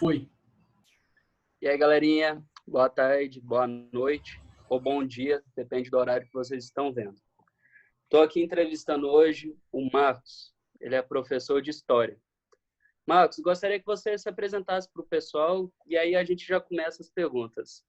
Foi. E aí, galerinha, boa tarde, boa noite ou bom dia, depende do horário que vocês estão vendo. Estou aqui entrevistando hoje o Marcos, ele é professor de História. Marcos, gostaria que você se apresentasse para o pessoal e aí a gente já começa as perguntas.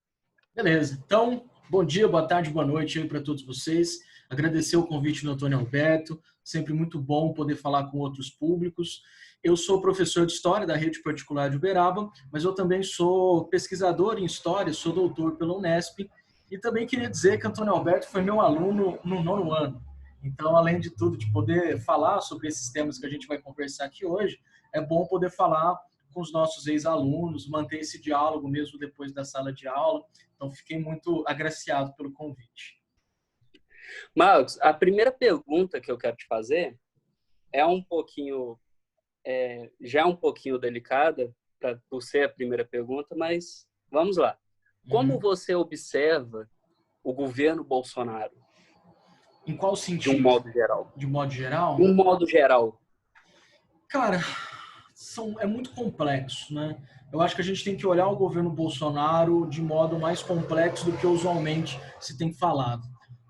Beleza. Então, bom dia, boa tarde, boa noite aí para todos vocês. Agradecer o convite do Antônio Alberto, sempre muito bom poder falar com outros públicos. Eu sou professor de História da Rede Particular de Uberaba, mas eu também sou pesquisador em História, sou doutor pela Unesp e também queria dizer que Antônio Alberto foi meu aluno no 9º ano. Então, além de tudo, de poder falar sobre esses temas que a gente vai conversar aqui hoje, é bom poder falar com os nossos ex-alunos, manter esse diálogo mesmo depois da sala de aula. Então, fiquei muito agraciado pelo convite. Marcos, a primeira pergunta que eu quero te fazer é um pouquinho, já é um pouquinho delicada, por ser a primeira pergunta, mas vamos lá. Como você observa o governo Bolsonaro? Em qual De um sentido? modo geral. De modo geral? De um modo geral. Cara, é muito complexo, né? Eu acho que a gente tem que olhar o governo Bolsonaro de modo mais complexo do que usualmente se tem falado.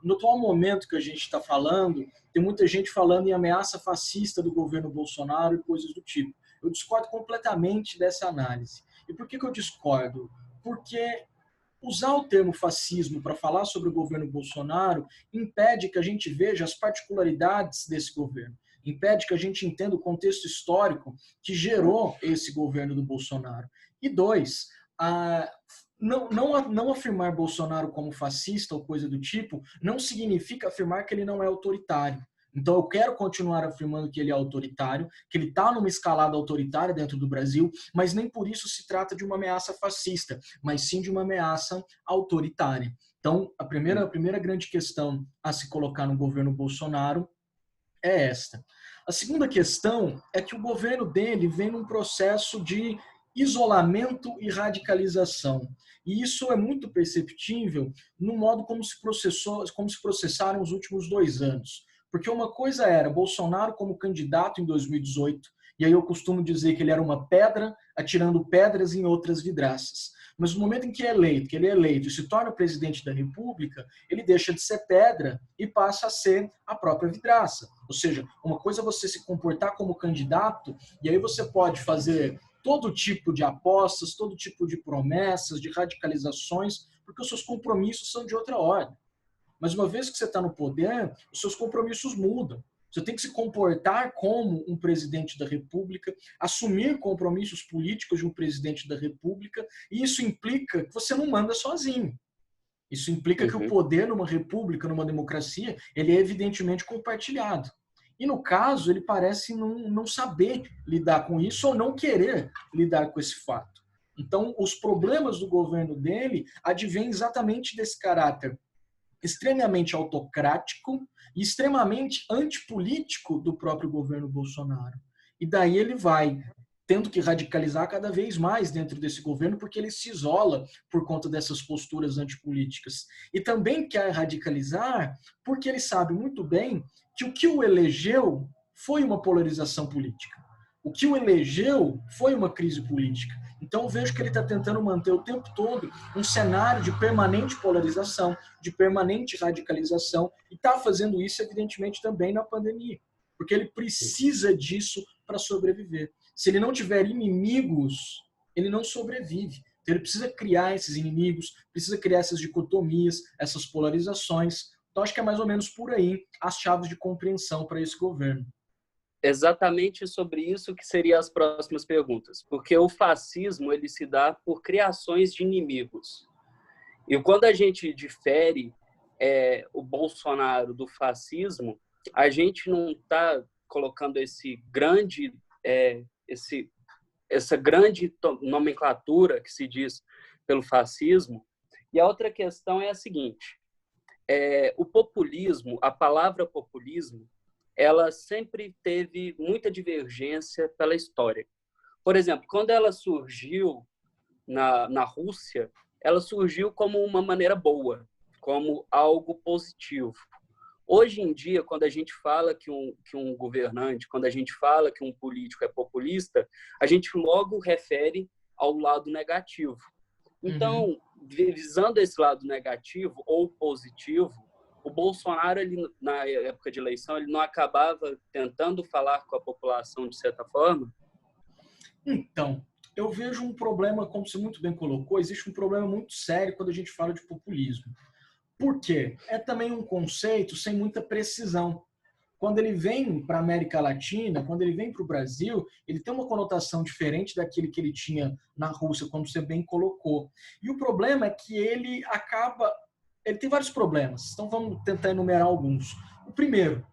No atual momento que a gente está falando, tem muita gente falando em ameaça fascista do governo Bolsonaro e coisas do tipo. Eu discordo completamente dessa análise. E por que eu discordo? Porque usar o termo fascismo para falar sobre o governo Bolsonaro impede que a gente veja as particularidades desse governo, impede que a gente entenda o contexto histórico que gerou esse governo do Bolsonaro. E dois, não afirmar Bolsonaro como fascista ou coisa do tipo não significa afirmar que ele não é autoritário. Então, eu quero continuar afirmando que ele é autoritário, que ele está numa escalada autoritária dentro do Brasil, mas nem por isso se trata de uma ameaça fascista, mas sim de uma ameaça autoritária. Então, a primeira grande questão a se colocar no governo Bolsonaro é esta. A segunda questão é que o governo dele vem num processo de isolamento e radicalização. E isso é muito perceptível no modo como se processaram os últimos 2 anos. Porque uma coisa era Bolsonaro como candidato em 2018, e aí eu costumo dizer que ele era uma pedra atirando pedras em outras vidraças. Mas no momento em que ele é eleito e se torna presidente da República, ele deixa de ser pedra e passa a ser a própria vidraça. Ou seja, uma coisa é você se comportar como candidato, e aí você pode fazer todo tipo de apostas, todo tipo de promessas, de radicalizações, porque os seus compromissos são de outra ordem. Mas uma vez que você está no poder, os seus compromissos mudam. Você tem que se comportar como um presidente da República, assumir compromissos políticos de um presidente da República, e isso implica que você não manda sozinho. Isso implica que o poder numa república, numa democracia, ele é evidentemente compartilhado. E no caso, ele parece não saber lidar com isso ou não querer lidar com esse fato. Então, os problemas do governo dele advêm exatamente desse caráter extremamente autocrático e extremamente antipolítico do próprio governo Bolsonaro. E daí ele vai tendo que radicalizar cada vez mais dentro desse governo, porque ele se isola por conta dessas posturas antipolíticas. E também quer radicalizar porque ele sabe muito bem que o que o elegeu foi uma polarização política. O que o elegeu foi uma crise política. Então, eu vejo que ele está tentando manter o tempo todo um cenário de permanente polarização, de permanente radicalização, e está fazendo isso, evidentemente, também na pandemia, porque ele precisa disso para sobreviver. Se ele não tiver inimigos, ele não sobrevive. Então, ele precisa criar esses inimigos, precisa criar essas dicotomias, essas polarizações. Então, acho que é mais ou menos por aí as chaves de compreensão para esse governo. Exatamente sobre isso que seriam as próximas perguntas, porque o fascismo ele se dá por criações de inimigos. E quando a gente difere o Bolsonaro do fascismo, a gente não está colocando essa grande nomenclatura que se diz pelo fascismo. E a outra questão é a seguinte: o populismo, a palavra populismo, ela sempre teve muita divergência pela história. Por exemplo, quando ela surgiu na Rússia, ela surgiu como uma maneira boa, como algo positivo. Hoje em dia, quando a gente fala que um governante, quando a gente fala que um político é populista, a gente logo refere ao lado negativo. Então, Uhum. visando esse lado negativo ou positivo, o Bolsonaro, ele, na época de eleição, ele não acabava tentando falar com a população de certa forma? Então, eu vejo um problema, como você muito bem colocou, existe um problema muito sério quando a gente fala de populismo. Por quê? É também um conceito sem muita precisão. Quando ele vem para a América Latina, quando ele vem para o Brasil, ele tem uma conotação diferente daquele que ele tinha na Rússia, como você bem colocou. E o problema é que ele acaba. Ele tem vários problemas, então vamos tentar enumerar alguns. O primeiro,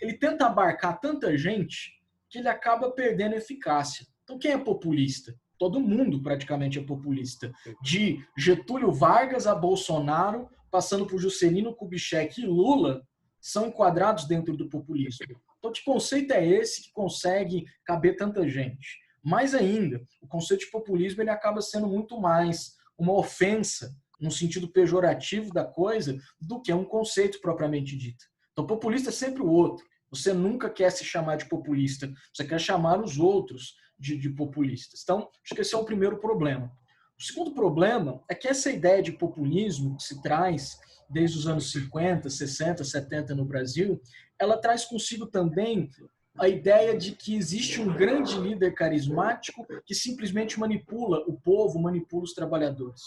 ele tenta abarcar tanta gente que ele acaba perdendo eficácia. Então, quem é populista? Todo mundo praticamente é populista. De Getúlio Vargas a Bolsonaro, passando por Juscelino Kubitschek e Lula, são enquadrados dentro do populismo. Então, que conceito é esse que consegue caber tanta gente? Mais ainda, o conceito de populismo ele acaba sendo muito mais uma ofensa, no sentido pejorativo da coisa, do que um conceito propriamente dito. Então, populista é sempre o outro. Você nunca quer se chamar de populista, você quer chamar os outros de populistas. Então, acho que esse é o primeiro problema. O segundo problema é que essa ideia de populismo que se traz desde os anos 50, 60, 70 no Brasil, ela traz consigo também a ideia de que existe um grande líder carismático que simplesmente manipula o povo, manipula os trabalhadores.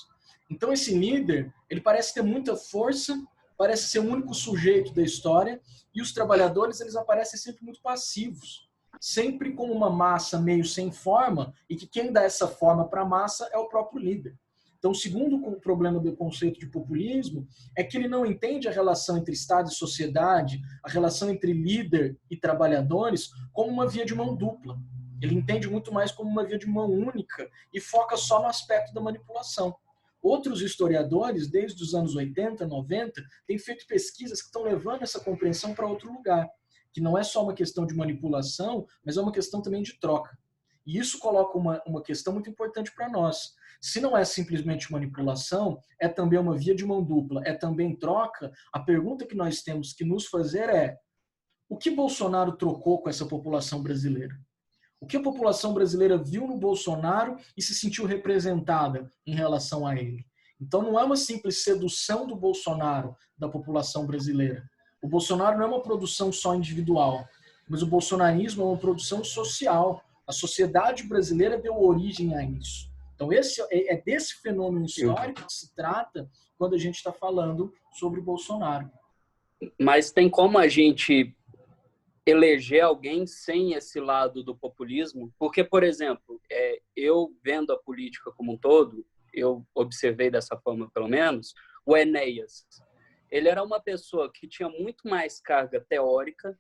Então esse líder, ele parece ter muita força, parece ser o único sujeito da história, e os trabalhadores, eles aparecem sempre muito passivos, sempre como uma massa meio sem forma, e que quem dá essa forma para a massa é o próprio líder. Então, o segundo problema do conceito de populismo é que ele não entende a relação entre Estado e sociedade, a relação entre líder e trabalhadores, como uma via de mão dupla. Ele entende muito mais como uma via de mão única e foca só no aspecto da manipulação. Outros historiadores, desde os anos 80, 90, têm feito pesquisas que estão levando essa compreensão para outro lugar, que não é só uma questão de manipulação, mas é uma questão também de troca. E isso coloca uma questão muito importante para nós. Se não é simplesmente manipulação, é também uma via de mão dupla, é também troca, a pergunta que nós temos que nos fazer é: o que Bolsonaro trocou com essa população brasileira? O que a população brasileira viu no Bolsonaro e se sentiu representada em relação a ele? Então não é uma simples sedução do Bolsonaro da população brasileira. O Bolsonaro não é uma produção só individual, mas o bolsonarismo é uma produção social. A sociedade brasileira deu origem a isso. Então esse é desse fenômeno histórico que se trata quando a gente está falando sobre o Bolsonaro. Mas tem como a gente eleger alguém sem esse lado do populismo? Porque, por exemplo, eu vendo a política como um todo, eu observei dessa forma, pelo menos, o Enéas. Ele era uma pessoa que tinha muito mais carga teórica,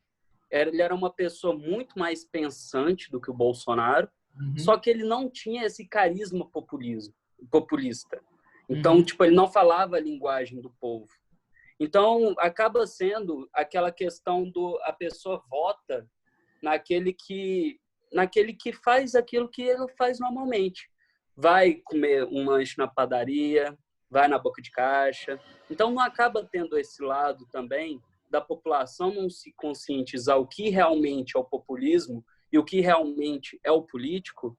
ele era uma pessoa muito mais pensante do que o Bolsonaro, só que ele não tinha esse carisma populista. Então, tipo, ele não falava a linguagem do povo. Então, acaba sendo aquela questão do a pessoa vota naquele que faz aquilo que ele faz normalmente. Vai comer um lanche na padaria, vai na boca de caixa. Então, não acaba tendo esse lado também da população não se conscientizar o que realmente é o populismo e o que realmente é o político.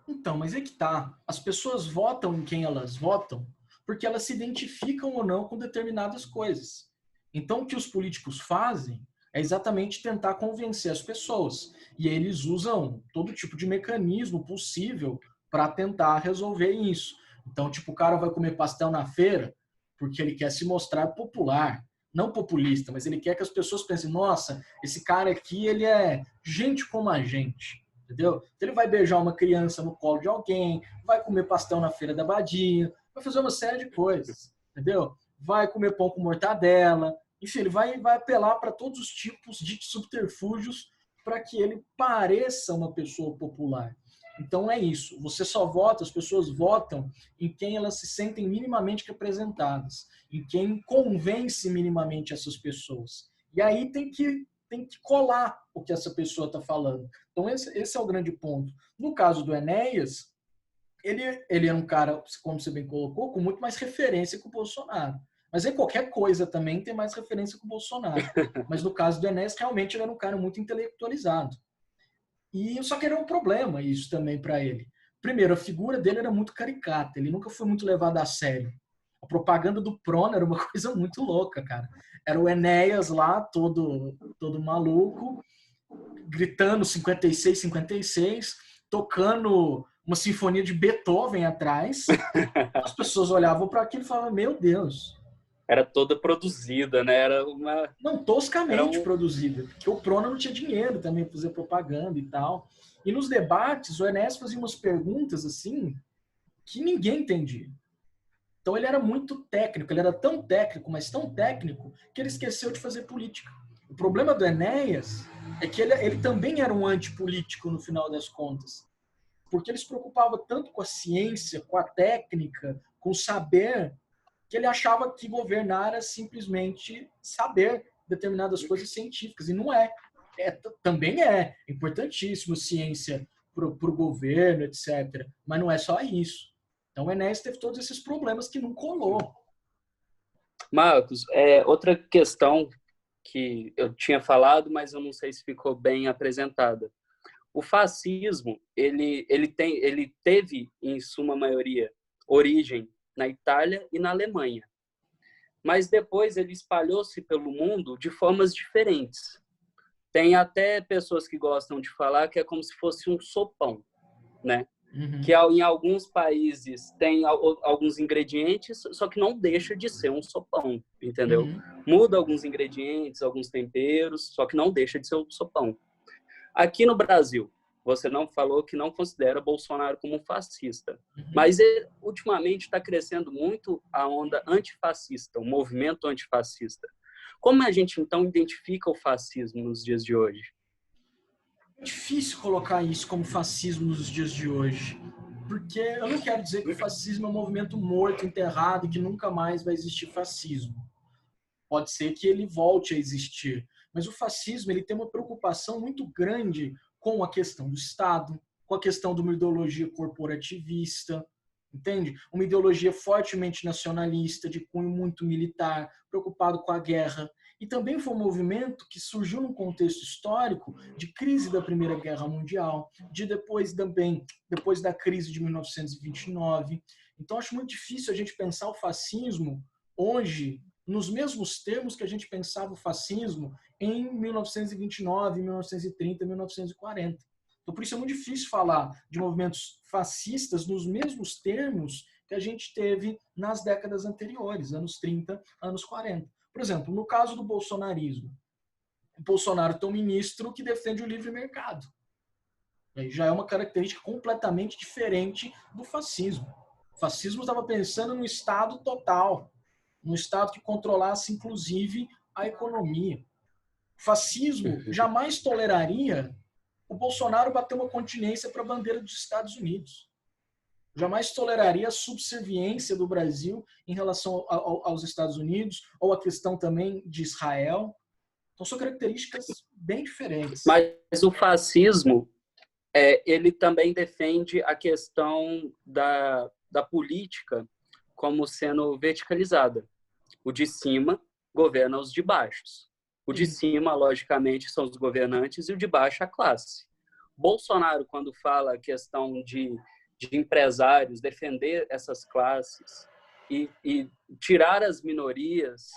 Então, mas é que tá. As pessoas votam em quem elas votam porque elas se identificam ou não com determinadas coisas. Então, o que os políticos fazem é exatamente tentar convencer as pessoas. E eles usam todo tipo de mecanismo possível para tentar resolver isso. Então, tipo, o cara vai comer pastel na feira porque ele quer se mostrar popular, não populista, mas ele quer que as pessoas pensem: nossa, esse cara aqui, ele é gente como a gente. Entendeu? Então ele vai beijar uma criança no colo de alguém, vai comer pastel na feira da Badia, vai fazer uma série de coisas, entendeu? Vai comer pão com mortadela, enfim, ele vai apelar para todos os tipos de subterfúgios para que ele pareça uma pessoa popular. Então é isso, você só vota, as pessoas votam em quem elas se sentem minimamente representadas, em quem convence minimamente essas pessoas. E aí tem que colar o que essa pessoa está falando. Então, esse é o grande ponto. No caso do Enéas, ele é um cara, como você bem colocou, com muito mais referência que o Bolsonaro. Mas aí qualquer coisa também tem mais referência que o Bolsonaro. Mas no caso do Enéas, realmente ele era um cara muito intelectualizado. E só que era um problema isso também para ele. primeiro, a figura dele era muito caricata, ele nunca foi muito levado a sério. A propaganda do Prono era uma coisa muito louca, cara. Era o Enéas lá, todo maluco, gritando 56, 56, tocando uma sinfonia de Beethoven atrás. As pessoas olhavam para aquilo e falavam, meu Deus. Era toda produzida, né? Não, toscamente produzida, porque o Prono não tinha dinheiro também para fazer propaganda e tal. E nos debates, o Enéas fazia umas perguntas assim que ninguém entendia. Então ele era muito técnico, ele era tão técnico, mas tão técnico, que ele esqueceu de fazer política. O problema do Enéas é que ele também era um antipolítico no final das contas, porque ele se preocupava tanto com a ciência, com a técnica, com o saber, que ele achava que governar era simplesmente saber determinadas coisas científicas, e não é. Também é importantíssimo ciência para o governo, etc., mas não é só isso. Então o Enéas teve todos esses problemas que não colou. Marcos, outra questão que eu tinha falado, mas eu não sei se ficou bem apresentada. O fascismo, ele teve, em suma maioria, origem na Itália e na Alemanha. Mas depois ele espalhou-se pelo mundo de formas diferentes. Tem até pessoas que gostam de falar que é como se fosse um sopão, né? Uhum. Que em alguns países tem alguns ingredientes, só que não deixa de ser um sopão, entendeu? Uhum. Muda alguns ingredientes, alguns temperos, só que não deixa de ser um sopão. Aqui no Brasil, você não falou que não considera Bolsonaro como um fascista, mas ele, ultimamente está crescendo muito a onda antifascista, o movimento antifascista. Como a gente, então, identifica o fascismo nos dias de hoje? É difícil colocar isso como fascismo nos dias de hoje, porque eu não quero dizer que o fascismo é um movimento morto, enterrado, e que nunca mais vai existir fascismo. Pode ser que ele volte a existir, mas o fascismo ele tem uma preocupação muito grande com a questão do Estado, com a questão de uma ideologia corporativista, entende? Uma ideologia fortemente nacionalista, de cunho muito militar, preocupado com a guerra. E também foi um movimento que surgiu num contexto histórico de crise da Primeira Guerra Mundial, depois da crise de 1929. Então, acho muito difícil a gente pensar o fascismo hoje nos mesmos termos que a gente pensava o fascismo em 1929, 1930, 1940. Então, por isso é muito difícil falar de movimentos fascistas nos mesmos termos que a gente teve nas décadas anteriores, anos 30, anos 40. Por exemplo, no caso do bolsonarismo, o Bolsonaro tem um ministro que defende o livre mercado. Aí já é uma característica completamente diferente do fascismo. O fascismo estava pensando no Estado total, num Estado que controlasse, inclusive, a economia. O fascismo jamais toleraria o Bolsonaro bater uma continência para a bandeira dos Estados Unidos. Jamais toleraria a subserviência do Brasil em relação aos Estados Unidos, ou a questão também de Israel. Então, são características bem diferentes. Mas o fascismo, ele também defende a questão da política como sendo verticalizada. O de cima governa os de baixo. O de cima, logicamente, são os governantes e o de baixo a classe. Bolsonaro, quando fala a questão de empresários, defender essas classes e tirar as minorias,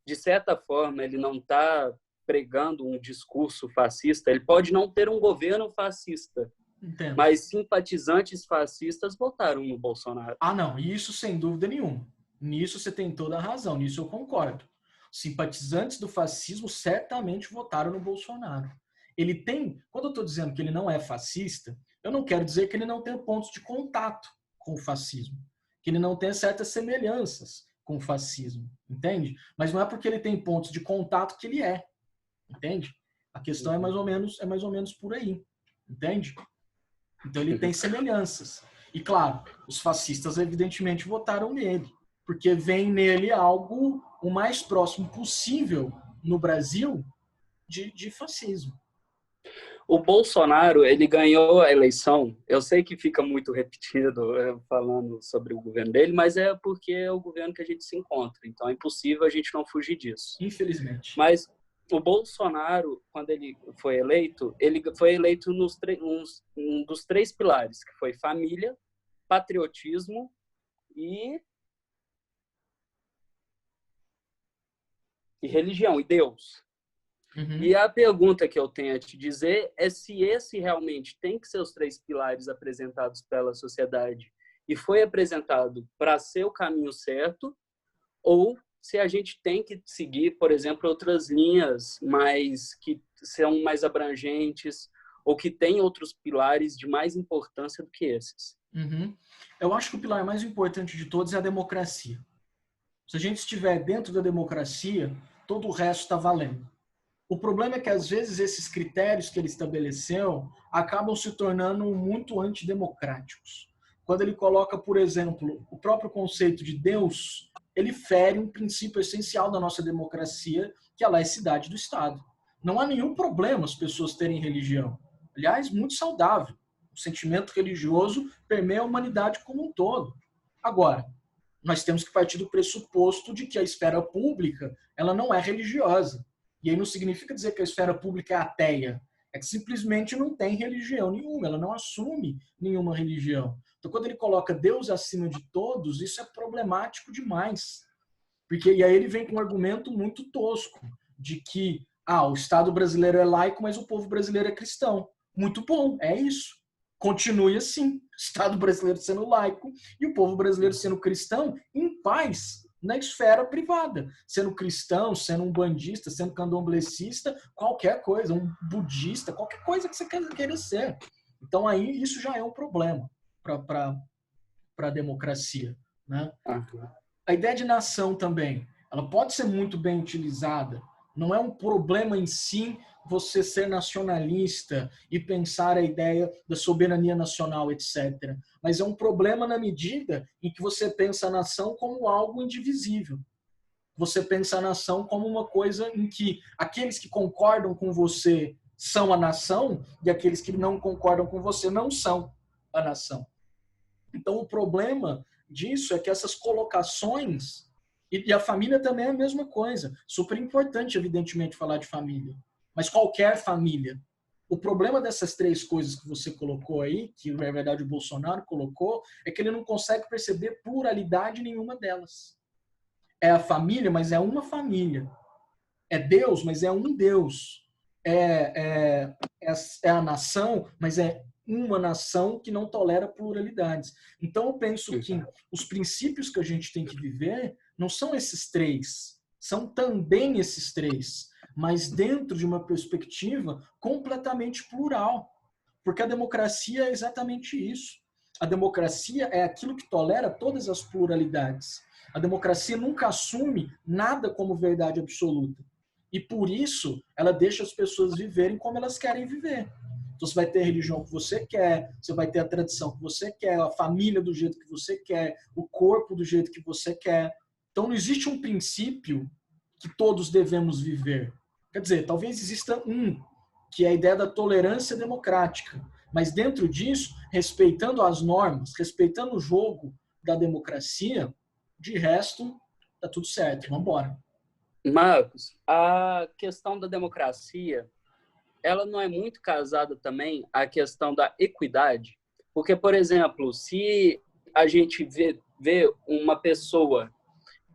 de certa forma, ele não está pregando um discurso fascista. Ele pode não ter um governo fascista, Entendo. Mas simpatizantes fascistas votaram no Bolsonaro. Ah, não, isso sem dúvida nenhuma. Nisso você tem toda a razão, nisso eu concordo. Simpatizantes do fascismo certamente votaram no Bolsonaro. Ele tem, quando eu estou dizendo que ele não é fascista, eu não quero dizer que ele não tenha pontos de contato com o fascismo, que ele não tenha certas semelhanças com o fascismo, entende? Mas não é porque ele tem pontos de contato que ele é, entende? A questão é mais ou menos por aí, entende? Então ele tem semelhanças. E claro, os fascistas evidentemente votaram nele, porque vem nele algo o mais próximo possível no Brasil de fascismo. O Bolsonaro, ele ganhou a eleição, eu sei que fica muito repetido falando sobre o governo dele, mas é porque é o governo que a gente se encontra, então é impossível a gente não fugir disso. Infelizmente. Mas o Bolsonaro, quando ele foi eleito um dos três pilares, que foi família, patriotismo e religião, e Deus. Uhum. E a pergunta que eu tenho a te dizer é se esse realmente tem que ser os três pilares apresentados pela sociedade e foi apresentado para ser o caminho certo, ou se a gente tem que seguir, por exemplo, outras linhas que são mais abrangentes ou que têm outros pilares de mais importância do que esses. Uhum. Eu acho que o pilar mais importante de todos é a democracia. Se a gente estiver dentro da democracia, todo o resto está valendo. O problema é que, às vezes, esses critérios que ele estabeleceu acabam se tornando muito antidemocráticos. Quando ele coloca, por exemplo, o próprio conceito de Deus, ele fere um princípio essencial da nossa democracia, que é a laicidade do Estado. Não há nenhum problema as pessoas terem religião. Aliás, muito saudável. O sentimento religioso permeia a humanidade como um todo. Agora, nós temos que partir do pressuposto de que a esfera pública ela não é religiosa. E aí não significa dizer que a esfera pública é ateia. É que simplesmente não tem religião nenhuma, ela não assume nenhuma religião. Então, quando ele coloca Deus acima de todos, isso é problemático demais. E aí ele vem com um argumento muito tosco, de que o Estado brasileiro é laico, mas o povo brasileiro é cristão. Muito bom, é isso. Continue assim, o Estado brasileiro sendo laico e o povo brasileiro sendo cristão, em paz, na esfera privada, sendo cristão, sendo um bandista, sendo candomblessista, qualquer coisa, um budista, qualquer coisa que você queira ser. Então aí isso já é um problema para a democracia, né? A ideia de nação também, ela pode ser muito bem utilizada. Não é um problema em si você ser nacionalista e pensar a ideia da soberania nacional, etc. Mas é um problema na medida em que você pensa a nação como algo indivisível. Você pensa a nação como uma coisa em que aqueles que concordam com você são a nação e aqueles que não concordam com você não são a nação. Então, o problema disso é que essas colocações, e a família também é a mesma coisa, super importante, evidentemente, falar de família, mas qualquer família. O problema dessas três coisas que você colocou aí, que na verdade o Bolsonaro colocou, é que ele não consegue perceber pluralidade nenhuma delas. É a família, mas é uma família. É Deus, mas é um Deus. É a nação, mas é uma nação que não tolera pluralidades. Então, eu penso que os princípios que a gente tem que viver não são esses três, são também esses três, mas dentro de uma perspectiva completamente plural. Porque a democracia é exatamente isso. A democracia é aquilo que tolera todas as pluralidades. A democracia nunca assume nada como verdade absoluta. E por isso, ela deixa as pessoas viverem como elas querem viver. Então, você vai ter a religião que você quer, você vai ter a tradição que você quer, a família do jeito que você quer, o corpo do jeito que você quer. Então, não existe um princípio que todos devemos viver. Quer dizer, talvez exista um, que é a ideia da tolerância democrática. Mas dentro disso, respeitando as normas, respeitando o jogo da democracia, de resto, tá tudo certo. Vamos embora. Marcos, a questão da democracia, ela não é muito casada também à questão da equidade? Porque, por exemplo, se a gente vê uma pessoa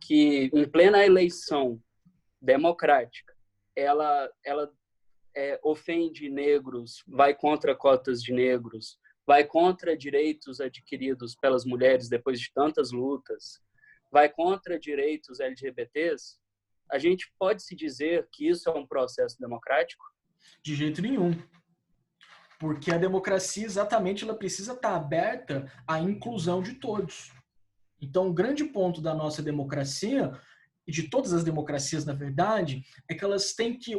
que, em plena eleição democrática, ela ofende negros, vai contra cotas de negros, vai contra direitos adquiridos pelas mulheres depois de tantas lutas, vai contra direitos LGBTs, a gente pode se dizer que isso é um processo democrático? De jeito nenhum. Porque a democracia, exatamente, ela precisa estar aberta à inclusão de todos. Então, o grande ponto da nossa democracia, e de todas as democracias, na verdade, é que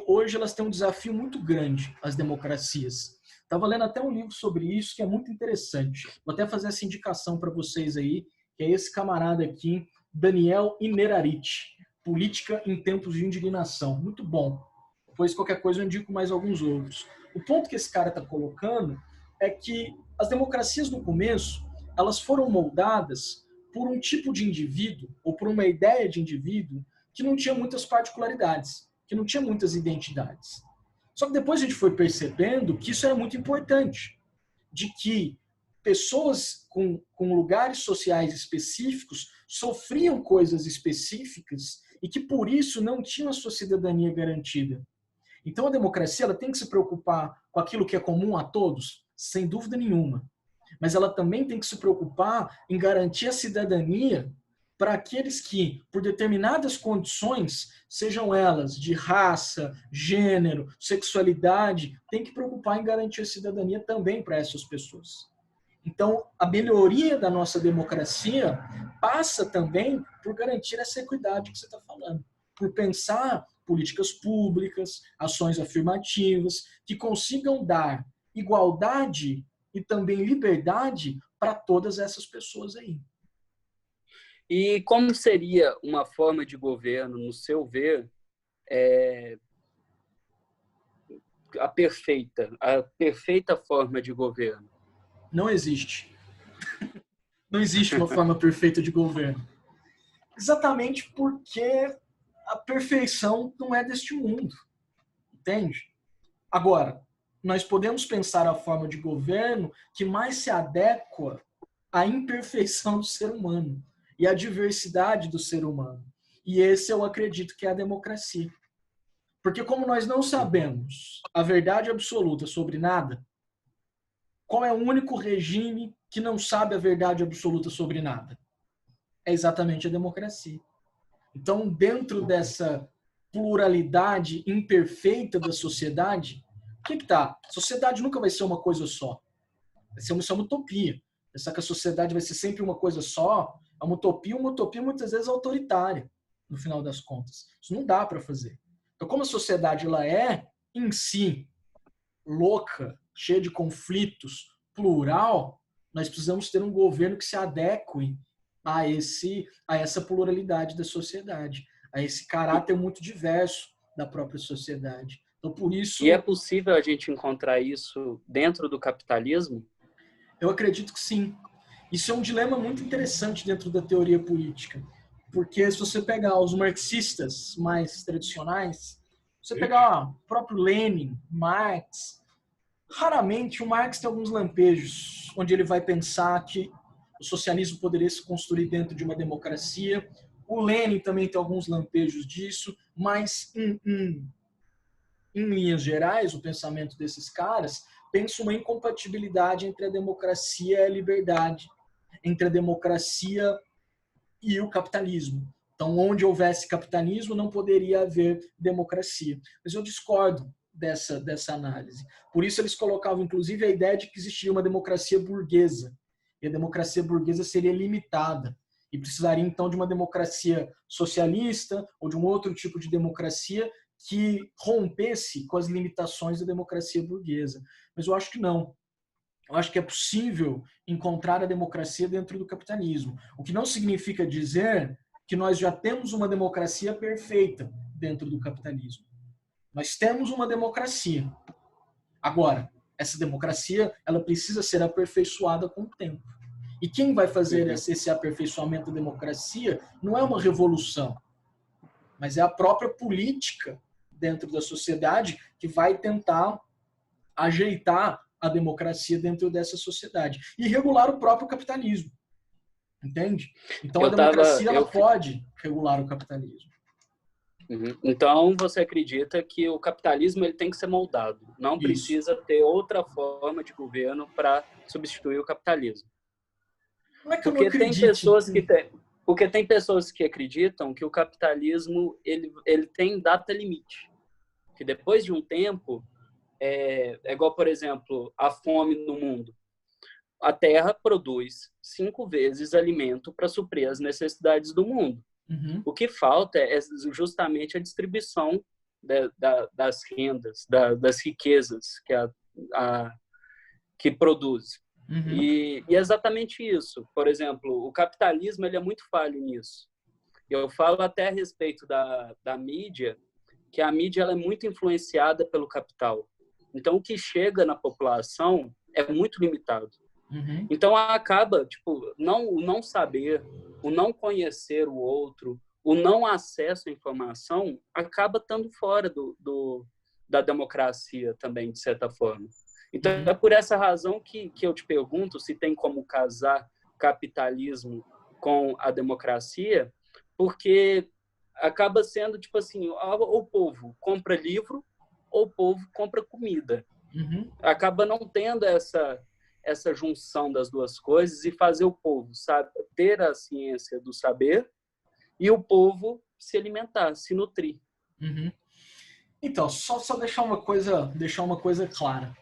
hoje elas têm um desafio muito grande, as democracias. Estava lendo até um livro sobre isso, que é muito interessante. Vou até fazer essa indicação para vocês aí, que é esse camarada aqui, Daniel Innerarity, Política em Tempos de Indignação. Muito bom. Depois, qualquer coisa, eu indico mais alguns outros. O ponto que esse cara está colocando é que as democracias, no começo, elas foram moldadas por um tipo de indivíduo, ou por uma ideia de indivíduo, que não tinha muitas particularidades. que não tinha muitas identidades. Só que depois a gente foi percebendo que isso era muito importante, de que pessoas com lugares sociais específicos sofriam coisas específicas e que por isso não tinham a sua cidadania garantida. Então a democracia ela tem que se preocupar com aquilo que é comum a todos, sem dúvida nenhuma. Mas ela também tem que se preocupar em garantir a cidadania para aqueles que, por determinadas condições, sejam elas de raça, gênero, sexualidade, tem que preocupar em garantir a cidadania também para essas pessoas. Então, a melhoria da nossa democracia passa também por garantir essa equidade que você está falando, por pensar políticas públicas, ações afirmativas, que consigam dar igualdade e também liberdade para todas essas pessoas aí. E como seria uma forma de governo, no seu ver, a perfeita forma de governo? Não existe. Não existe uma forma perfeita de governo. Exatamente porque a perfeição não é deste mundo. Entende? Agora, nós podemos pensar a forma de governo que mais se adequa à imperfeição do ser humano e à diversidade do ser humano. E esse eu acredito que é a democracia. Porque como nós não sabemos a verdade absoluta sobre nada, qual é o único regime que não sabe a verdade absoluta sobre nada? É exatamente a democracia. Então, dentro dessa pluralidade imperfeita da sociedade, o que está? A sociedade nunca vai ser uma coisa só. Vai ser uma utopia. Pensar que a sociedade vai ser sempre uma coisa só é uma utopia muitas vezes autoritária, no final das contas. Isso não dá para fazer. Então, como a sociedade ela é, em si, louca, cheia de conflitos, plural, nós precisamos ter um governo que se adeque a essa pluralidade da sociedade, a esse caráter muito diverso da própria sociedade. Então, por isso... E é possível a gente encontrar isso dentro do capitalismo? Eu acredito que sim. Isso é um dilema muito interessante dentro da teoria política, porque se você pegar os marxistas mais tradicionais, você pegar o próprio Lenin, Marx, raramente o Marx tem alguns lampejos onde ele vai pensar que o socialismo poderia se construir dentro de uma democracia. O Lenin também tem alguns lampejos disso, mas em linhas gerais, o pensamento desses caras pensa uma incompatibilidade entre a democracia e a liberdade, entre a democracia e o capitalismo. Então, onde houvesse capitalismo, não poderia haver democracia. Mas eu discordo dessa análise. Por isso, eles colocavam, inclusive, a ideia de que existiria uma democracia burguesa. E a democracia burguesa seria limitada. E precisaria, então, de uma democracia socialista ou de um outro tipo de democracia que rompesse com as limitações da democracia burguesa. Mas eu acho que não. Eu acho que é possível encontrar a democracia dentro do capitalismo. O que não significa dizer que nós já temos uma democracia perfeita dentro do capitalismo. Nós temos uma democracia. Agora, essa democracia ela precisa ser aperfeiçoada com o tempo. E quem vai fazer esse aperfeiçoamento da democracia não é uma revolução, mas é a própria política dentro da sociedade que vai tentar ajeitar a democracia dentro dessa sociedade e regular o próprio capitalismo. Entende? Então a democracia ela pode regular o capitalismo. Então você acredita que o capitalismo ele tem que ser moldado, não precisa ter outra forma de governo para substituir o capitalismo. Não é que eu não acredite. Porque tem pessoas que acreditam que o capitalismo ele tem data limite, que depois de um tempo é igual, por exemplo, a fome no mundo. A Terra produz 5 vezes alimento para suprir as necessidades do mundo. O que falta é justamente a distribuição das rendas, das riquezas que produz. E é exatamente isso. Por exemplo, o capitalismo ele é muito falho nisso. Eu falo até a respeito da mídia, que a mídia ela é muito influenciada pelo capital. Então, o que chega na população é muito limitado. Então, acaba, o não saber, o não conhecer o outro, o não acesso à informação acaba estando fora da democracia também, de certa forma. Então, é por essa razão que eu te pergunto se tem como casar capitalismo com a democracia, porque acaba sendo, tipo assim, ou o povo compra livro ou o povo compra comida. Acaba não tendo essa junção das duas coisas e fazer o povo, sabe, ter a ciência do saber e o povo se alimentar, se nutrir. Então, só deixar uma coisa clara.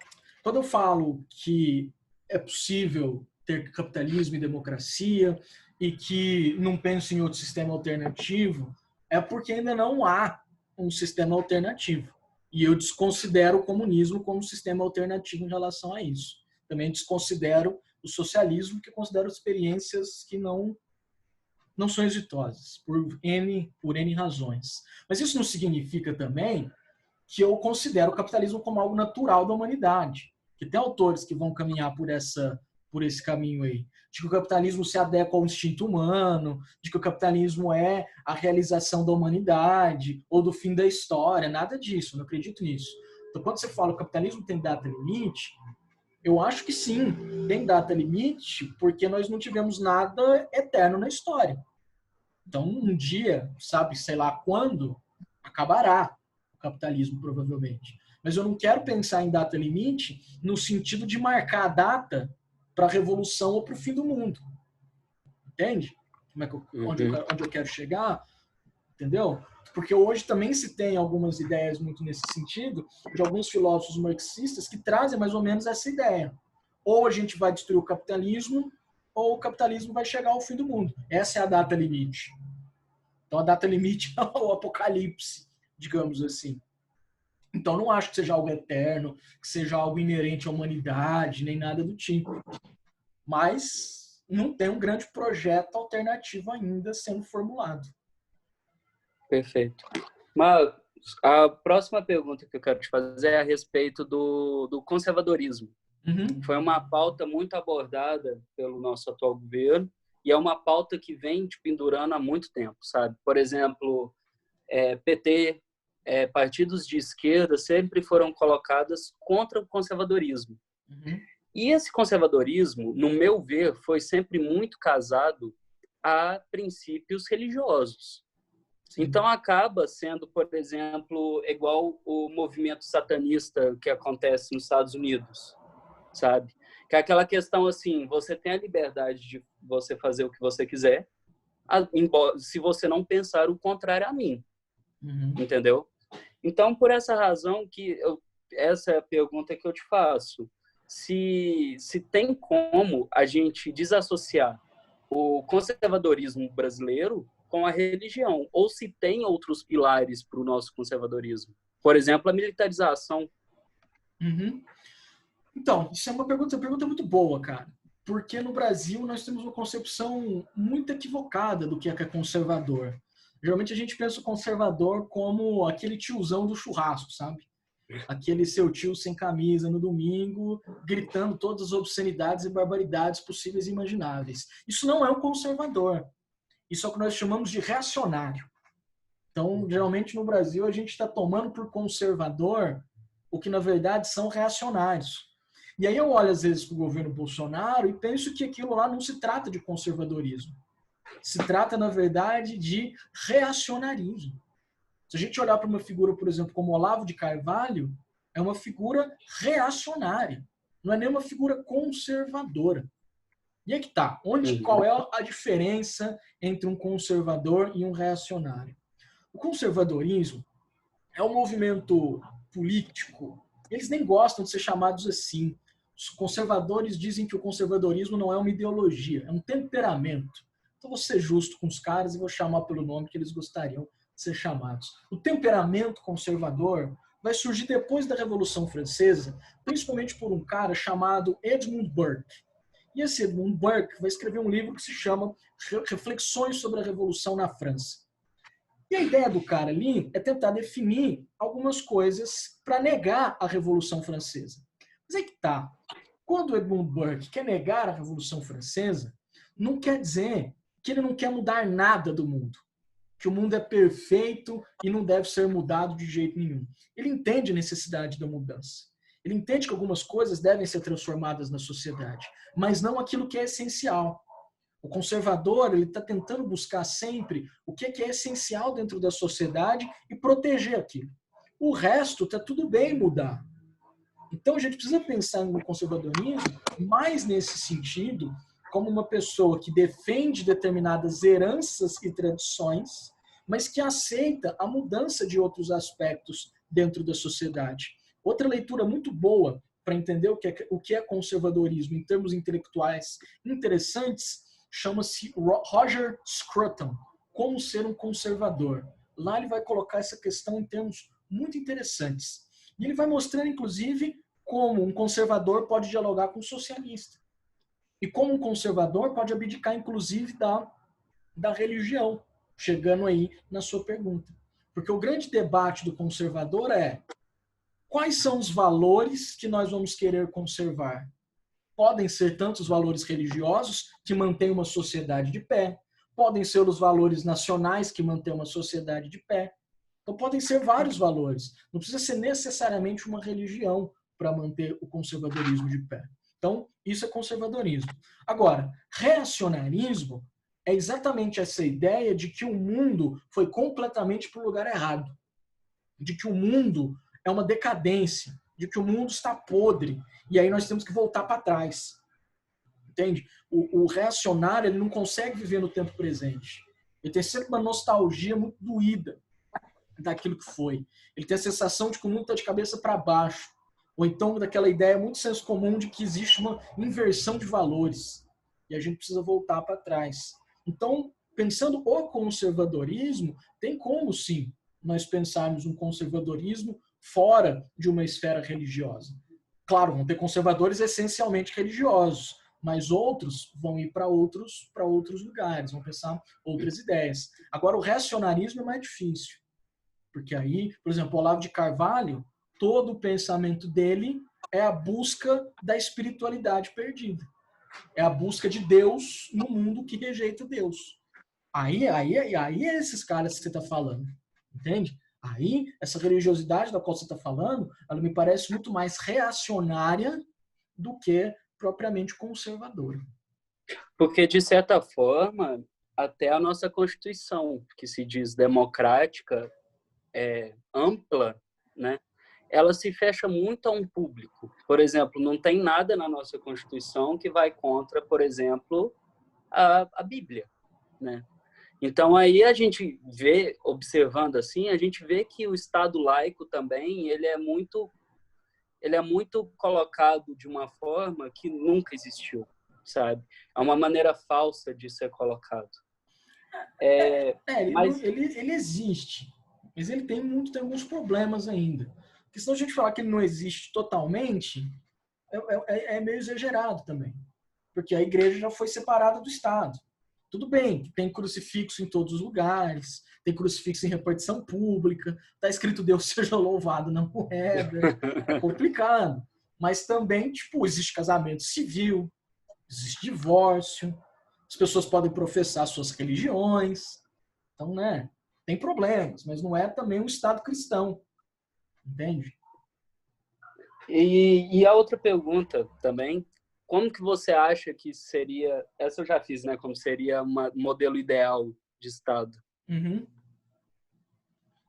Quando eu falo que é possível ter capitalismo e democracia e que não penso em outro sistema alternativo, é porque ainda não há um sistema alternativo. E eu desconsidero o comunismo como um sistema alternativo em relação a isso. Também desconsidero o socialismo, que considero experiências que não são exitosas, por N razões. Mas isso não significa também que eu considero o capitalismo como algo natural da humanidade. Que tem autores que vão caminhar por esse caminho aí. De que o capitalismo se adequa ao instinto humano, de que o capitalismo é a realização da humanidade ou do fim da história, nada disso, eu não acredito nisso. Então, quando você fala que o capitalismo tem data limite, eu acho que sim, tem data limite, porque nós não tivemos nada eterno na história. Então, um dia, sabe, sei lá quando, acabará o capitalismo, provavelmente. Mas eu não quero pensar em data limite no sentido de marcar a data para a revolução ou para o fim do mundo. Entende? Onde eu quero chegar? Entendeu? Porque hoje também se tem algumas ideias muito nesse sentido, de alguns filósofos marxistas que trazem mais ou menos essa ideia. Ou a gente vai destruir o capitalismo, ou o capitalismo vai chegar ao fim do mundo. Essa é a data limite. Então a data limite é o apocalipse, digamos assim. Então não acho que seja algo eterno, que seja algo inerente à humanidade, nem nada do tipo. Mas não tem um grande projeto alternativo ainda sendo formulado. Perfeito. Mas a próxima pergunta que eu quero te fazer é a respeito do conservadorismo. Foi uma pauta muito abordada pelo nosso atual governo e é uma pauta que vem te pendurando há muito tempo, sabe? Por exemplo, PT, partidos de esquerda sempre foram colocados contra o conservadorismo. E esse conservadorismo, no meu ver, foi sempre muito casado a princípios religiosos. Então, acaba sendo, por exemplo, igual o movimento satanista que acontece nos Estados Unidos, sabe? Que é aquela questão assim, você tem a liberdade de você fazer o que você quiser, se você não pensar o contrário a mim, entendeu? Então, por essa razão essa é a pergunta que eu te faço. Se tem como a gente desassociar o conservadorismo brasileiro com a religião, ou se tem outros pilares para o nosso conservadorismo. Por exemplo, a militarização. Então, isso é uma pergunta muito boa, cara. Porque no Brasil nós temos uma concepção muito equivocada do que é conservador. Geralmente a gente pensa o conservador como aquele tiozão do churrasco, sabe? Aquele seu tio sem camisa no domingo, gritando todas as obscenidades e barbaridades possíveis e imagináveis. Isso não é um conservador. Isso é o que nós chamamos de reacionário. Então, geralmente no Brasil, a gente está tomando por conservador o que, na verdade, são reacionários. E aí eu olho, às vezes, para o governo Bolsonaro e penso que aquilo lá não se trata de conservadorismo. Se trata, na verdade, de reacionarismo. Se a gente olhar para uma figura, por exemplo, como Olavo de Carvalho, é uma figura reacionária. Não é nem uma figura conservadora. E aí que tá. Qual é a diferença entre um conservador e um reacionário? O conservadorismo é um movimento político. Eles nem gostam de ser chamados assim. Os conservadores dizem que o conservadorismo não é uma ideologia, é um temperamento. Então vou ser justo com os caras e vou chamar pelo nome que eles gostariam de ser chamados. O temperamento conservador vai surgir depois da Revolução Francesa, principalmente por um cara chamado Edmund Burke. E esse Edmund Burke vai escrever um livro que se chama Reflexões sobre a Revolução na França. E a ideia do cara ali é tentar definir algumas coisas para negar a Revolução Francesa. Mas aí que tá. Quando Edmund Burke quer negar a Revolução Francesa, não quer dizer que ele não quer mudar nada do mundo. que o mundo é perfeito e não deve ser mudado de jeito nenhum. Ele entende a necessidade da mudança. Ele entende que algumas coisas devem ser transformadas na sociedade, mas não aquilo que é essencial. O conservador, ele está tentando buscar sempre o que é essencial dentro da sociedade e proteger aquilo. O resto está tudo bem mudar. Então a gente precisa pensar no conservadorismo mais nesse sentido, como uma pessoa que defende determinadas heranças e tradições, mas que aceita a mudança de outros aspectos dentro da sociedade. Outra leitura muito boa para entender o que é conservadorismo em termos intelectuais interessantes chama-se Roger Scruton, Como Ser um Conservador. Lá ele vai colocar essa questão em termos muito interessantes. E ele vai mostrando, inclusive, como um conservador pode dialogar com um socialista. E como um conservador pode abdicar, inclusive, da religião, chegando aí na sua pergunta. Porque o grande debate do conservador é quais são os valores que nós vamos querer conservar? Podem ser tantos valores religiosos que mantêm uma sociedade de pé, podem ser os valores nacionais que mantêm uma sociedade de pé. Então podem ser vários valores. Não precisa ser necessariamente uma religião para manter o conservadorismo de pé. Então, isso é conservadorismo. Agora, reacionarismo é exatamente essa ideia de que o mundo foi completamente para o lugar errado. De que o mundo é uma decadência, de que o mundo está podre, e aí nós temos que voltar para trás. Entende? O reacionário ele não consegue viver no tempo presente. Ele tem sempre uma nostalgia muito doída daquilo que foi. Ele tem a sensação de que o mundo está de cabeça para baixo. Ou então daquela ideia muito senso comum de que existe uma inversão de valores. E a gente precisa voltar para trás. Então, pensando o conservadorismo, tem como, sim, nós pensarmos um conservadorismo fora de uma esfera religiosa. Claro, vão ter conservadores essencialmente religiosos, mas outros vão ir para outros lugares, vão pensar outras ideias. Agora, o reacionarismo é mais difícil. Porque aí, por exemplo, o Olavo de Carvalho, todo o pensamento dele é a busca da espiritualidade perdida. É a busca de Deus no mundo que rejeita Deus. Aí é esses caras que você está falando. Entende? Aí, essa religiosidade da qual você está falando, ela me parece muito mais reacionária do que propriamente conservadora. Porque, de certa forma, até a nossa Constituição, que se diz democrática, ampla, né? Ela se fecha muito a um público. Por exemplo, não tem nada na nossa Constituição que vai contra, por exemplo, a Bíblia, né? Então, aí a gente vê, observando assim, a gente vê que o Estado laico também, ele é muito colocado de uma forma que nunca existiu, sabe? É uma maneira falsa de ser colocado. Mas ele existe, mas ele tem alguns problemas ainda. Porque se a gente falar que ele não existe totalmente, é meio exagerado também. Porque a igreja já foi separada do Estado. Tudo bem, tem crucifixo em todos os lugares, tem crucifixo em repartição pública, está escrito Deus seja louvado na moeda, é complicado. Mas também, tipo, existe casamento civil, existe divórcio, as pessoas podem professar suas religiões. Então, né, tem problemas, mas não é também um Estado cristão, entende? E a outra pergunta também, como que você acha que seria, essa eu já fiz, né, como seria um modelo ideal de Estado? Uhum.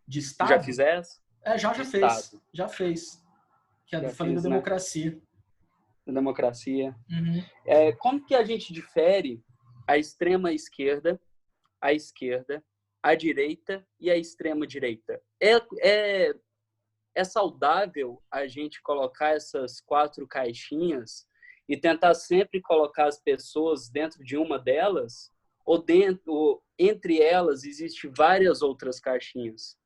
De Estado? Já fiz essa? Já fez. Estado. Já fez. Que é falando da democracia. Né? Da democracia. Uhum. Como que a gente difere a extrema esquerda, a esquerda, a direita e a extrema direita? É saudável a gente colocar essas 4 caixinhas e tentar sempre colocar as pessoas dentro de uma delas? Ou entre elas existem várias outras caixinhas?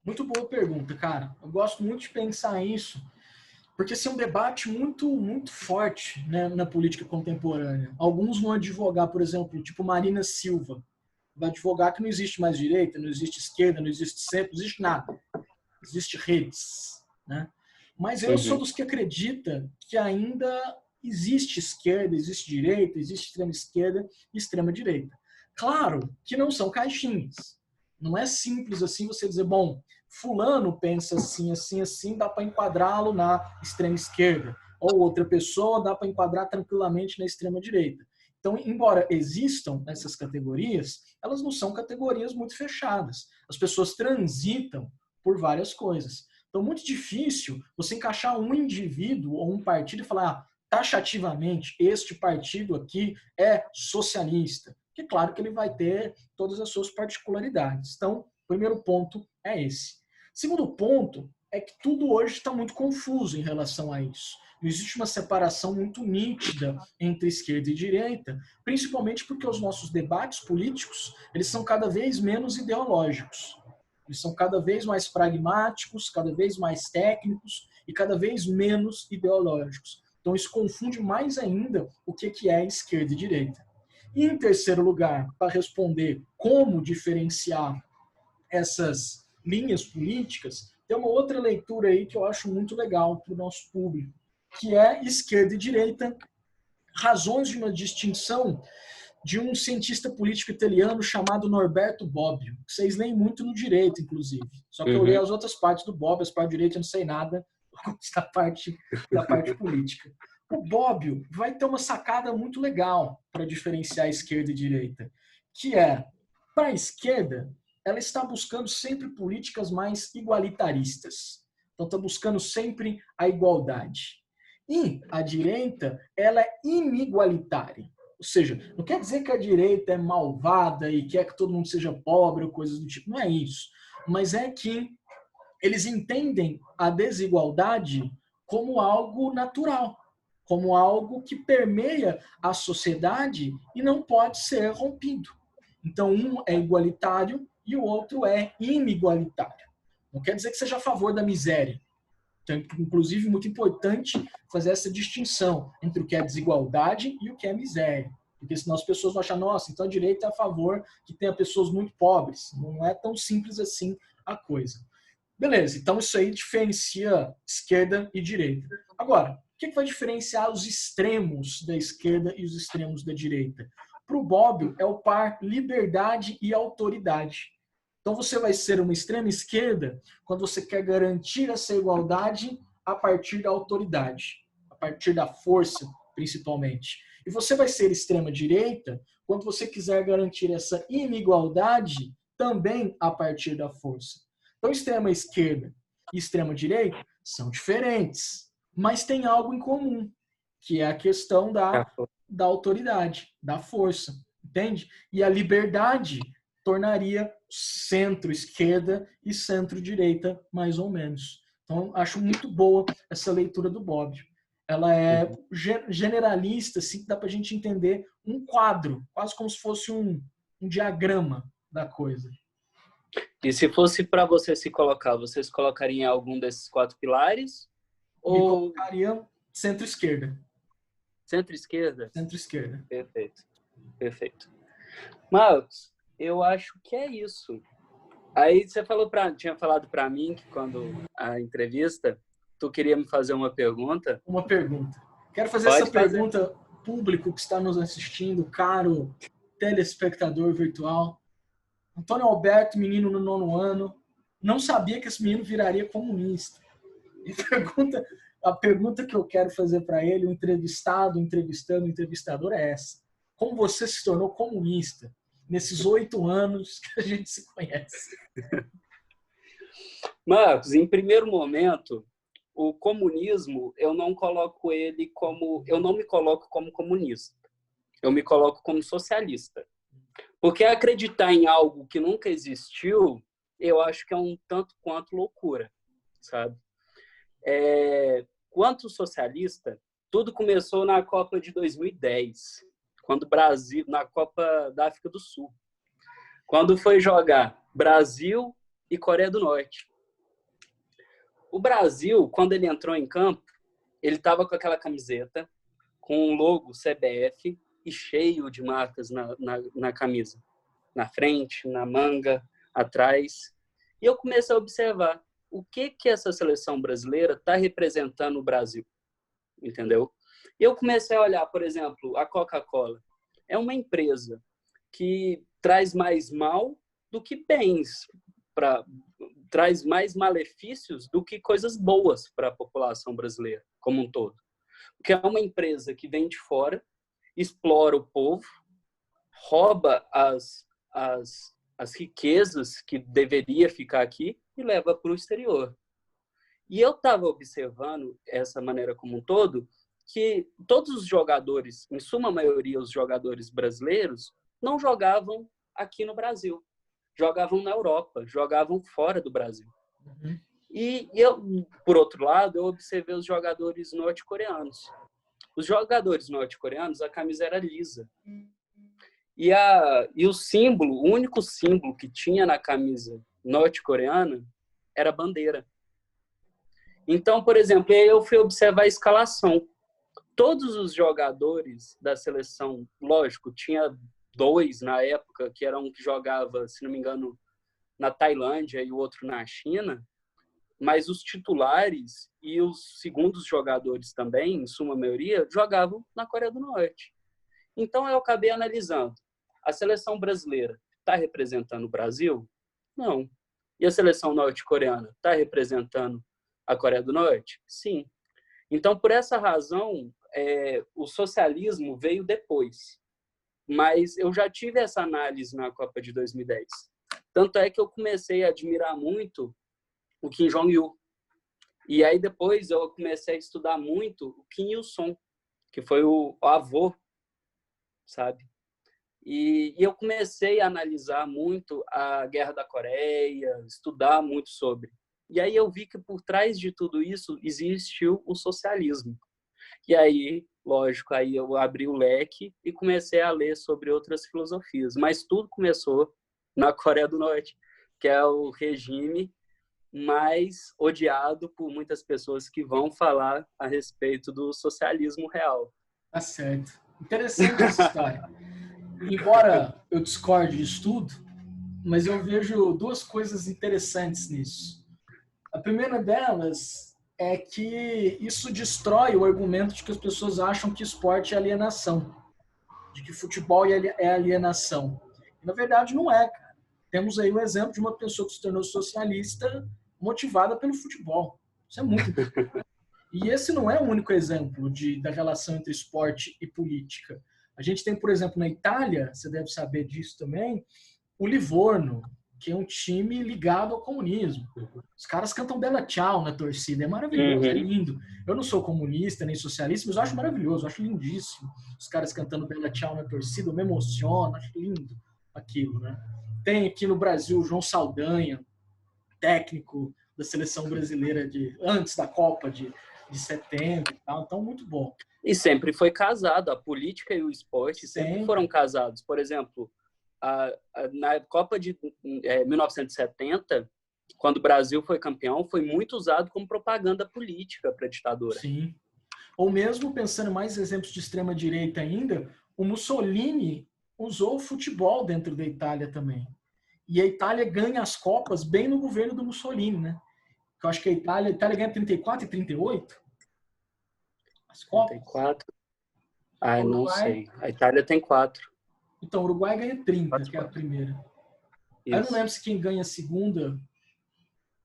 Muito boa pergunta, cara. Eu gosto muito de pensar isso, porque esse é um debate muito forte, né, na política contemporânea. Alguns vão advogar, por exemplo, tipo Marina Silva, vai advogar que não existe mais direita, não existe esquerda, não existe centro, não existe nada. Existe redes, né? Mas eu sou dos que acredita que ainda existe esquerda, existe direita, existe extrema esquerda e extrema direita. Claro que não são caixinhas. Não é simples assim você dizer, bom, fulano pensa assim, assim, assim, dá para enquadrá-lo na extrema esquerda. Ou outra pessoa dá para enquadrar tranquilamente na extrema direita. Então, embora existam essas categorias, elas não são categorias muito fechadas. As pessoas transitam por várias coisas. Então, muito difícil você encaixar um indivíduo ou um partido e falar, taxativamente, este partido aqui é socialista. Que claro que ele vai ter todas as suas particularidades. Então, o primeiro ponto é esse. Segundo ponto é que tudo hoje está muito confuso em relação a isso. Não existe uma separação muito nítida entre esquerda e direita, principalmente porque os nossos debates políticos eles são cada vez menos ideológicos. Eles são cada vez mais pragmáticos, cada vez mais técnicos e cada vez menos ideológicos. Então, isso confunde mais ainda o que é esquerda e direita. E, em terceiro lugar, para responder como diferenciar essas linhas políticas, tem uma outra leitura aí que eu acho muito legal para o nosso público, que é esquerda e direita, razões de uma distinção de um cientista político italiano chamado Norberto Bobbio, que vocês leem muito no direito, inclusive. Só que eu leio as outras partes do Bobbio, as partes do direito eu não sei nada da parte política. O Bobbio vai ter uma sacada muito legal para diferenciar esquerda e direita, que é, para a esquerda, ela está buscando sempre políticas mais igualitaristas. Então, está buscando sempre a igualdade. E a direita, ela é inigualitária. Ou seja, não quer dizer que a direita é malvada e quer que todo mundo seja pobre ou coisas do tipo. Não é isso. Mas é que eles entendem a desigualdade como algo natural, como algo que permeia a sociedade e não pode ser rompido. Então, um é igualitário e o outro é inigualitário. Não quer dizer que seja a favor da miséria. Então, inclusive, muito importante fazer essa distinção entre o que é desigualdade e o que é miséria. Porque senão as pessoas vão achar, nossa, então a direita é a favor que tenha pessoas muito pobres. Não é tão simples assim a coisa. Beleza, então isso aí diferencia esquerda e direita. Agora, o que vai diferenciar os extremos da esquerda e os extremos da direita? Para o Bobbio, é o par liberdade e autoridade. Então você vai ser uma extrema esquerda quando você quer garantir essa igualdade a partir da autoridade, a partir da força, principalmente. E você vai ser extrema direita quando você quiser garantir essa inigualdade também a partir da força. Então, extrema esquerda e extrema direita são diferentes, mas tem algo em comum, que é a questão da autoridade, da força, entende? E a liberdade tornaria centro-esquerda e centro-direita, mais ou menos. Então, acho muito boa essa leitura do Bobbio. Ela é generalista, assim, que dá para a gente entender um quadro, quase como se fosse um diagrama da coisa. E se fosse para você se colocar, você se colocaria em algum desses 4 pilares? Me colocaria centro-esquerda. Centro-esquerda? Centro-esquerda. Perfeito. Perfeito. Marcos, eu acho que é isso. Aí você tinha falado para mim que quando a entrevista, tu queria me fazer uma pergunta. Uma pergunta. Quero fazer essa pergunta público que está nos assistindo, caro telespectador virtual. Antônio Alberto, menino no 9º ano, não sabia que esse menino viraria comunista. E a pergunta que eu quero fazer para ele, o entrevistador, é essa. Como você se tornou comunista nesses 8 anos que a gente se conhece? Marcos, em primeiro momento, o comunismo, eu não me coloco como comunista. Eu me coloco como socialista. Porque acreditar em algo que nunca existiu, eu acho que é um tanto quanto loucura, sabe? Quanto socialista, tudo começou na Copa de 2010, quando o Brasil, na Copa da África do Sul, quando foi jogar Brasil e Coreia do Norte. O Brasil, quando ele entrou em campo, ele estava com aquela camiseta, com o logo CBF e cheio de marcas na camisa. Na frente, na manga, atrás. E eu comecei a observar o que essa seleção brasileira está representando no Brasil. Entendeu? E eu comecei a olhar, por exemplo, a Coca-Cola. É uma empresa que traz mais mal do que bens, traz mais malefícios do que coisas boas para a população brasileira como um todo. Porque é uma empresa que vem de fora, explora o povo, rouba as riquezas que deveria ficar aqui e leva para o exterior. E eu estava observando essa maneira como um todo, que todos os jogadores, em suma maioria os jogadores brasileiros, não jogavam aqui no Brasil. Jogavam na Europa, jogavam fora do Brasil. Uhum. E eu, por outro lado, eu observei os jogadores norte-coreanos. Os jogadores norte-coreanos, a camisa era lisa. E o símbolo, o único símbolo que tinha na camisa norte-coreana era a bandeira. Então, por exemplo, eu fui observar a escalação. Todos os jogadores da seleção, lógico, tinha 2 na época, que era um que jogava, se não me engano, na Tailândia e o outro na China, mas os titulares e os segundos jogadores também, em suma maioria, jogavam na Coreia do Norte. Então, eu acabei analisando. A seleção brasileira está representando o Brasil? Não. E a seleção norte-coreana está representando a Coreia do Norte? Sim. Então, por essa razão, o socialismo veio depois. Mas eu já tive essa análise na Copa de 2010. Tanto é que eu comecei a admirar muito o Kim Jong-il. E aí depois eu comecei a estudar muito o Kim Il-sung, que foi o avô, sabe? E eu comecei a analisar muito a Guerra da Coreia, estudar muito sobre. E aí eu vi que por trás de tudo isso existiu o socialismo. E aí, lógico, aí eu abri o leque e comecei a ler sobre outras filosofias. Mas tudo começou na Coreia do Norte, que é o regime mais odiado por muitas pessoas que vão falar a respeito do socialismo real. Tá certo. Interessante essa história. Embora eu discorde disso tudo, mas eu vejo 2 coisas interessantes nisso. A primeira delas é que isso destrói o argumento de que as pessoas acham que esporte é alienação, de que futebol é alienação. E, na verdade, não é, cara. Temos aí o exemplo de uma pessoa que se tornou socialista motivada pelo futebol. Isso é muito importante. E esse não é o único exemplo da relação entre esporte e política. A gente tem, por exemplo, na Itália, você deve saber disso também, o Livorno, que é um time ligado ao comunismo. Os caras cantam Bella Ciao na torcida, é maravilhoso, é lindo. Eu não sou comunista nem socialista, mas eu acho maravilhoso, eu acho lindíssimo. Os caras cantando Bella Ciao na torcida, eu me emociono, acho lindo aquilo, né? Tem aqui no Brasil o João Saldanha, técnico da seleção brasileira antes da Copa de setembro e tal, então muito bom. E sempre foi casado, a política e o esporte sempre foram casados. Por exemplo, na Copa de 1970, quando o Brasil foi campeão, foi muito usado como propaganda política para a ditadura. Sim. Ou mesmo, pensando mais em exemplos de extrema-direita ainda, o Mussolini usou o futebol dentro da Itália também. E a Itália ganha as Copas bem no governo do Mussolini, né? Eu acho que a Itália ganha 34 e 38. As Copas. 34? Ah, não sei. A Itália tem 4. Então, o Uruguai ganha 30, 4, que é a primeira. Isso. Eu não lembro se quem ganha a segunda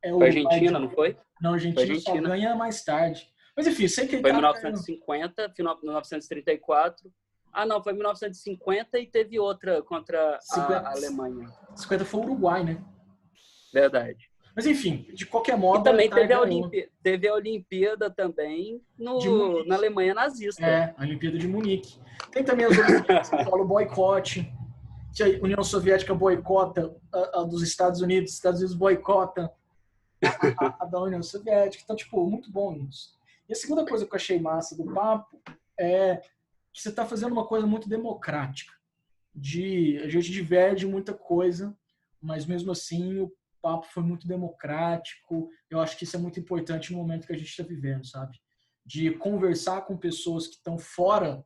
é o Argentina, não foi? Não, a Argentina só ganha mais tarde. Mas enfim, sei que a Itália... Foi 1950, final de 1934. Ah, não, foi 1950 e teve outra contra a Alemanha. 50 foi o Uruguai, né? Verdade. Mas enfim, de qualquer modo... E também teve a Olimpíada também na Alemanha nazista. A Olimpíada de Munique. Tem também as Olimpíadas que falam boicote, que a União Soviética boicota a dos Estados Unidos, os Estados Unidos boicota a da União Soviética. Então, tipo, muito bom isso. E a segunda coisa que eu achei massa do papo é que você está fazendo uma coisa muito democrática. A gente diverge muita coisa, mas mesmo assim o papo foi muito democrático. Eu acho que isso é muito importante no momento que a gente está vivendo, sabe? De conversar com pessoas que estão fora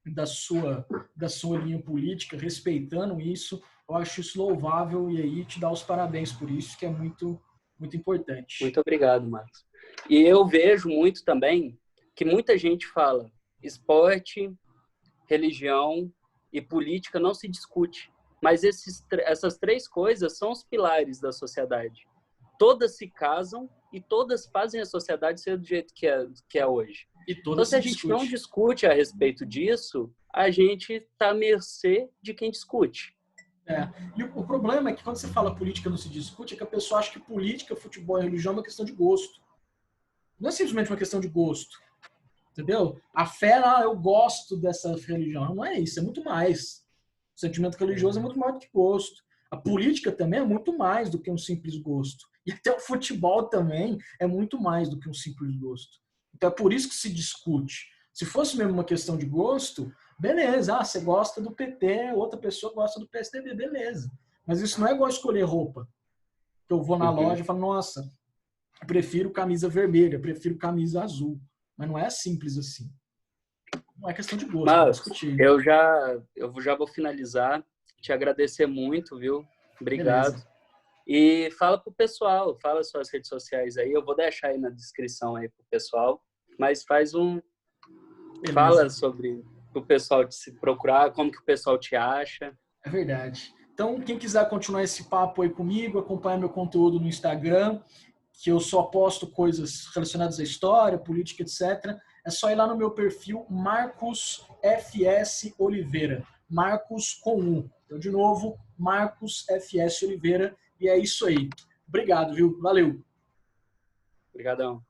da sua linha política, respeitando isso. Eu acho isso louvável e aí te dar os parabéns por isso, que é muito, muito importante. Muito obrigado, Marcos. E eu vejo muito também que muita gente fala esporte, religião e política não se discute. Mas essas três coisas são os pilares da sociedade. Todas se casam e todas fazem a sociedade ser do jeito que é hoje. Então, se a gente não discute a respeito disso, a gente está à mercê de quem discute. E o problema é que quando você fala política não se discute, é que a pessoa acha que política, futebol e religião é uma questão de gosto. Não é simplesmente uma questão de gosto. Entendeu? A fé, eu gosto dessa religião. Não é isso, é muito mais. O sentimento religioso é muito mais do que gosto. A política também é muito mais do que um simples gosto. E até o futebol também é muito mais do que um simples gosto. Então é por isso que se discute. Se fosse mesmo uma questão de gosto, beleza, você gosta do PT, outra pessoa gosta do PSDB, beleza. Mas isso não é igual escolher roupa. Eu vou na loja e falo, nossa, eu prefiro camisa vermelha, eu prefiro camisa azul. Mas não é simples assim. Não é questão de gosto. Mas eu já vou finalizar. Te agradecer muito, viu? Obrigado. Beleza. E fala pro pessoal, fala suas redes sociais aí. Eu vou deixar aí na descrição aí pro pessoal. Mas faz um... Beleza. Fala sobre o pessoal te se procurar, como que o pessoal te acha. É verdade. Então, quem quiser continuar esse papo aí comigo, acompanhar meu conteúdo no Instagram, que eu só posto coisas relacionadas à história, política, etc., é só ir lá no meu perfil Marcos FS Oliveira. Marcos com U. Então, de novo, Marcos FS Oliveira. E é isso aí. Obrigado, viu? Valeu. Obrigadão.